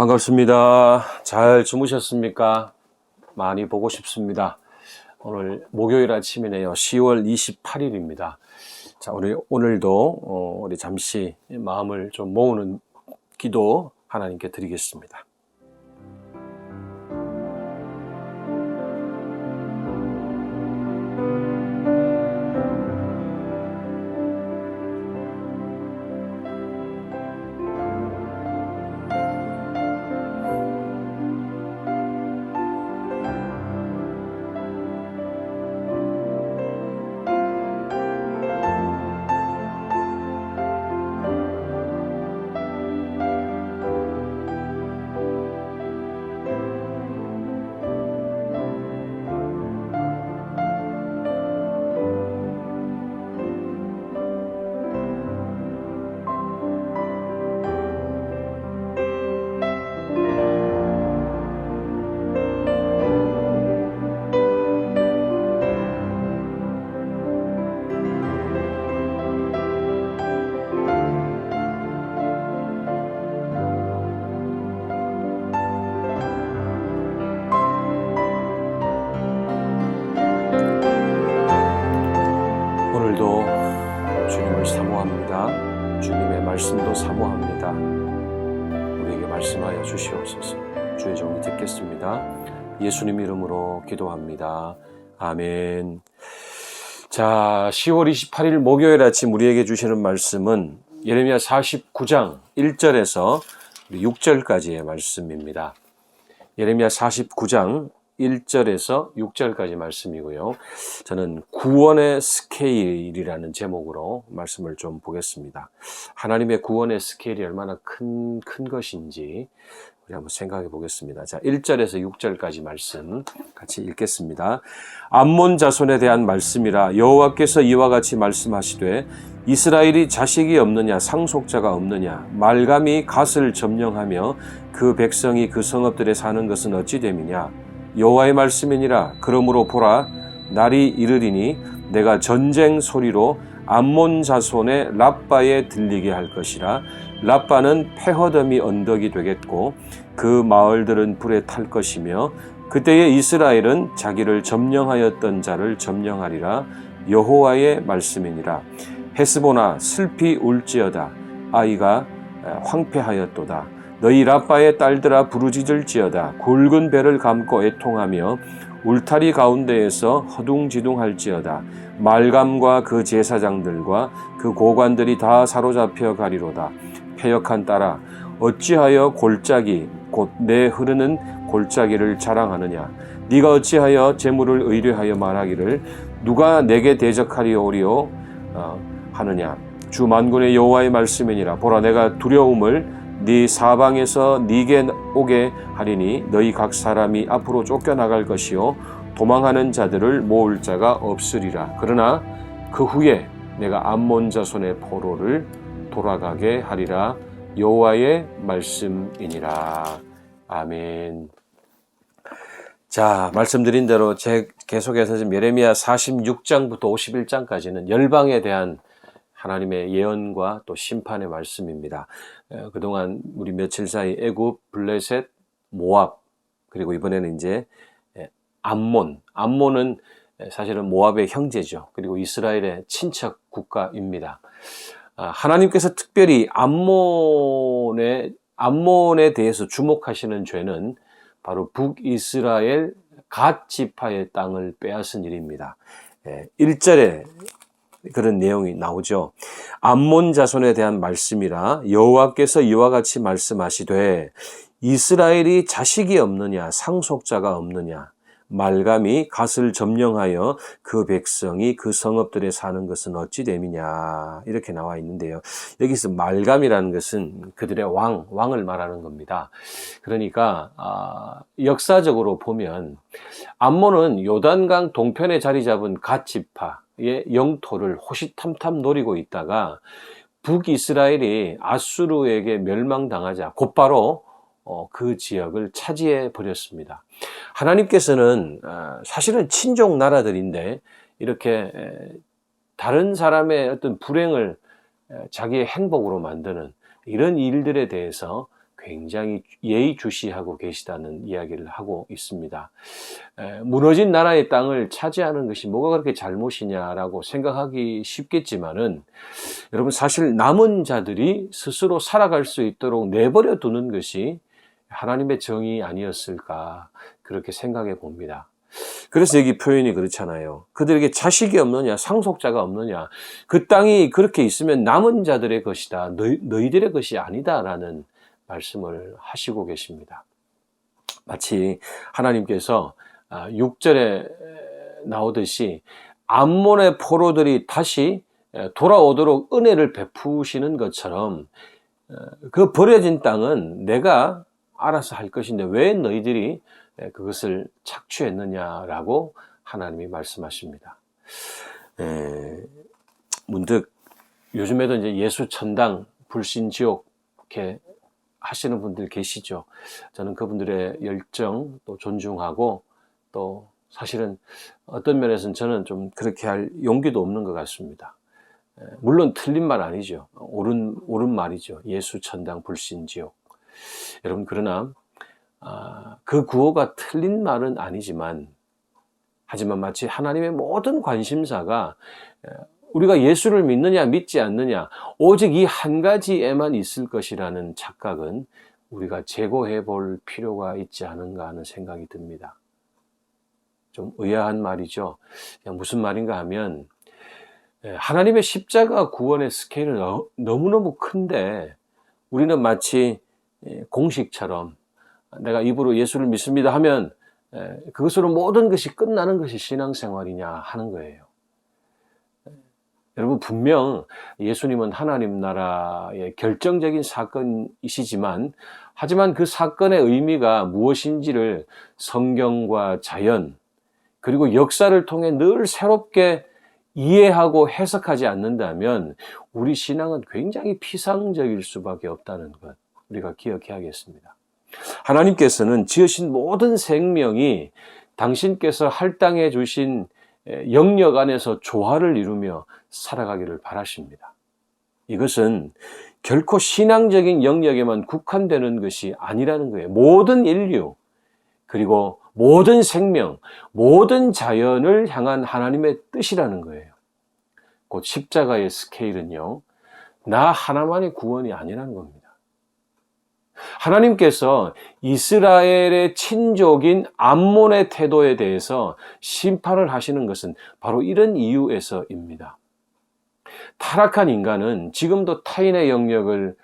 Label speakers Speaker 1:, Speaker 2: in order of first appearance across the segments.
Speaker 1: 반갑습니다. 잘 주무셨습니까? 많이 보고 싶습니다. 오늘 목요일 아침이네요. 10월 28일입니다. 자, 오늘도 우리 잠시 마음을 좀 모으는 기도 하나님께 드리겠습니다. 오늘도 주님을 사모합니다. 주님의 말씀도 사모합니다. 우리에게 말씀하여 주시옵소서. 주의 종이 듣겠습니다. 예수님 이름으로 기도합니다. 아멘. 자, 10월 28일 목요일 아침 우리에게 주시는 말씀은 예레미야 49장 1절에서 6절까지의 말씀입니다. 예레미야 49장 1절에서 6절까지 말씀이고요. 저는 구원의 스케일이라는 제목으로 말씀을 좀 보겠습니다. 하나님의 구원의 스케일이 얼마나 큰 것인지 우리 한번 생각해 보겠습니다. 자, 1절에서 6절까지 말씀 같이 읽겠습니다. 암몬 자손에 대한 말씀이라 여호와께서 이와 같이 말씀하시되 이스라엘이 자식이 없느냐 상속자가 없느냐 말감이 갓을 점령하며 그 백성이 그 성읍들에 사는 것은 어찌 됨이냐 여호와의 말씀이니라. 그러므로 보라 날이 이르리니 내가 전쟁 소리로 암몬 자손의 랍바에 들리게 할 것이라. 랍바는 폐허덤이 언덕이 되겠고 그 마을들은 불에 탈 것이며 그때에 이스라엘은 자기를 점령하였던 자를 점령하리라. 여호와의 말씀이니라. 헤스보나 슬피 울지어다. 아이가 황폐하였도다. 너희 랍바의 딸들아 부르짖을지어다. 굵은 배를 감고 애통하며 울타리 가운데에서 허둥지둥할지어다. 말감과 그 제사장들과 그 고관들이 다 사로잡혀 가리로다. 패역한 딸아 어찌하여 골짜기 곧 내 흐르는 골짜기를 자랑하느냐. 네가 어찌하여 재물을 의뢰하여 말하기를 누가 내게 대적하리오리오 하느냐. 주 만군의 여호와의 말씀이니라. 보라 내가 두려움을 네 사방에서 네게 오게 하리니 너희 각 사람이 앞으로 쫓겨나갈 것이요 도망하는 자들을 모을 자가 없으리라. 그러나 그 후에 내가 암몬 자손의 포로를 돌아가게 하리라. 여호와의 말씀이니라. 아멘. 자, 말씀드린 대로 계속해서 지금 예레미야 46장부터 51장까지는 열방에 대한 하나님의 예언과 또 심판의 말씀입니다. 그동안 우리 며칠 사이 애굽, 블레셋, 모압, 그리고 이번에는 이제 암몬은 사실은 모압의 형제죠. 그리고 이스라엘의 친척 국가입니다. 하나님께서 특별히 암몬에 대해서 주목하시는 죄는 바로 북이스라엘 갓 지파의 땅을 빼앗은 일입니다. 1절에 그런 내용이 나오죠. 암몬 자손에 대한 말씀이라 여호와께서 이와 같이 말씀하시되 이스라엘이 자식이 없느냐 상속자가 없느냐 말감이 갓을 점령하여 그 백성이 그 성읍들에 사는 것은 어찌 됨이냐 이렇게 나와 있는데요. 여기서 말감이라는 것은 그들의 왕을 말하는 겁니다. 그러니까 역사적으로 보면 암몬은 요단강 동편에 자리 잡은 갓 지파의 영토를 호시탐탐 노리고 있다가 북이스라엘이 아수르에게 멸망당하자 곧바로 그 지역을 차지해 버렸습니다. 하나님께서는 사실은 친족 나라들인데 이렇게 다른 사람의 어떤 불행을 자기의 행복으로 만드는 이런 일들에 대해서 굉장히 예의주시하고 계시다는 이야기를 하고 있습니다. 무너진 나라의 땅을 차지하는 것이 뭐가 그렇게 잘못이냐라고 생각하기 쉽겠지만은, 여러분 사실 남은 자들이 스스로 살아갈 수 있도록 내버려 두는 것이 하나님의 정의 아니었을까, 그렇게 생각해 봅니다. 그래서 여기 표현이 그렇잖아요. 그들에게 자식이 없느냐, 상속자가 없느냐, 그 땅이 그렇게 있으면 남은 자들의 것이다, 너희들의 것이 아니다라는 말씀을 하시고 계십니다. 마치 하나님께서 6절에 나오듯이 암몬의 포로들이 다시 돌아오도록 은혜를 베푸시는 것처럼, 그 버려진 땅은 내가 알아서 할 것인데 왜 너희들이 그것을 착취했느냐라고 하나님이 말씀하십니다. 문득 요즘에도 이제 예수 천당, 불신 지옥 이렇게 하시는 분들 계시죠. 저는 그분들의 열정 또 존중하고, 또 사실은 어떤 면에서는 저는 좀 그렇게 할 용기도 없는 것 같습니다. 물론 틀린 말 아니죠. 옳은 말이죠. 예수 천당, 불신 지옥. 여러분, 그러나 그 구호가 틀린 말은 아니지만, 하지만 마치 하나님의 모든 관심사가 우리가 예수를 믿느냐 믿지 않느냐 오직 이 한 가지에만 있을 것이라는 착각은 우리가 제거해 볼 필요가 있지 않은가 하는 생각이 듭니다. 좀 의아한 말이죠. 무슨 말인가 하면, 하나님의 십자가 구원의 스케일은 너무너무 큰데 우리는 마치 공식처럼 내가 입으로 예수를 믿습니다 하면 그것으로 모든 것이 끝나는 것이 신앙생활이냐 하는 거예요. 여러분, 분명 예수님은 하나님 나라의 결정적인 사건이시지만, 하지만 그 사건의 의미가 무엇인지를 성경과 자연 그리고 역사를 통해 늘 새롭게 이해하고 해석하지 않는다면 우리 신앙은 굉장히 피상적일 수밖에 없다는 것, 우리가 기억해야겠습니다. 하나님께서는 지으신 모든 생명이 당신께서 할당해 주신 영역 안에서 조화를 이루며 살아가기를 바라십니다. 이것은 결코 신앙적인 영역에만 국한되는 것이 아니라는 거예요. 모든 인류, 그리고 모든 생명, 모든 자연을 향한 하나님의 뜻이라는 거예요. 곧 십자가의 스케일은요, 나 하나만의 구원이 아니라는 겁니다. 하나님께서 이스라엘의 친족인 암몬의 태도에 대해서 심판을 하시는 것은 바로 이런 이유에서입니다. 타락한 인간은 지금도 타인의 영역을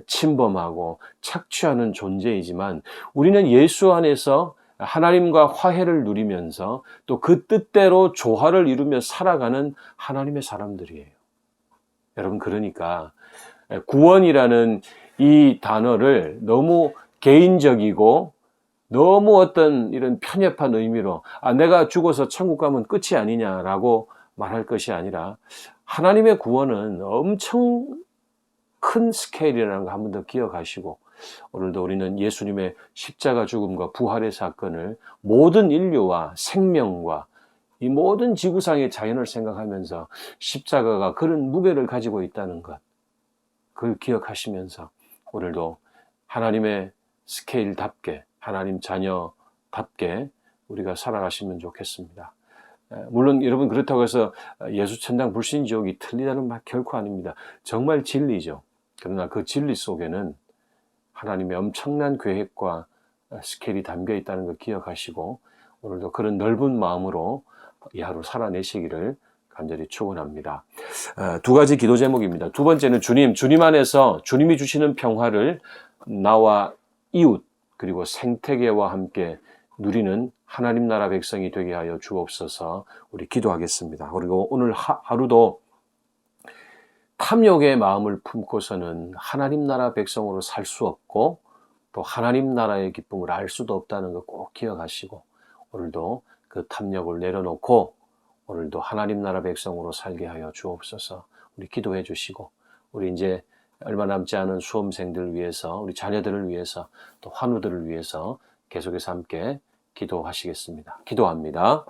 Speaker 1: 침범하고 착취하는 존재이지만, 우리는 예수 안에서 하나님과 화해를 누리면서 또 그 뜻대로 조화를 이루며 살아가는 하나님의 사람들이에요. 여러분, 그러니까 구원이라는 이 단어를 너무 개인적이고 너무 어떤 이런 편협한 의미로 내가 죽어서 천국 가면 끝이 아니냐라고 말할 것이 아니라, 하나님의 구원은 엄청 큰 스케일이라는 거 한 번 더 기억하시고, 오늘도 우리는 예수님의 십자가 죽음과 부활의 사건을 모든 인류와 생명과 이 모든 지구상의 자연을 생각하면서 십자가가 그런 무게를 가지고 있다는 것, 그걸 기억하시면서 오늘도 하나님의 스케일답게, 하나님 자녀답게 우리가 살아가시면 좋겠습니다. 물론 여러분, 그렇다고 해서 예수 천당 불신 지옥이 틀리다는 말 결코 아닙니다. 정말 진리죠. 그러나 그 진리 속에는 하나님의 엄청난 계획과 스케일이 담겨 있다는 걸 기억하시고, 오늘도 그런 넓은 마음으로 이 하루 살아내시기를 간절히 축원합니다. 두 가지 기도 제목입니다. 두 번째는 주님 안에서 주님이 주시는 평화를 나와 이웃 그리고 생태계와 함께 누리는 하나님 나라 백성이 되게 하여 주옵소서. 우리 기도하겠습니다. 그리고 오늘 하루도 탐욕의 마음을 품고서는 하나님 나라 백성으로 살 수 없고, 또 하나님 나라의 기쁨을 알 수도 없다는 거 꼭 기억하시고, 오늘도 그 탐욕을 내려놓고 오늘도 하나님 나라 백성으로 살게 하여 주옵소서. 우리 기도해 주시고, 우리 이제 얼마 남지 않은 수험생들을 위해서, 우리 자녀들을 위해서, 또 환우들을 위해서 계속해서 함께 기도하시겠습니다. 기도합니다.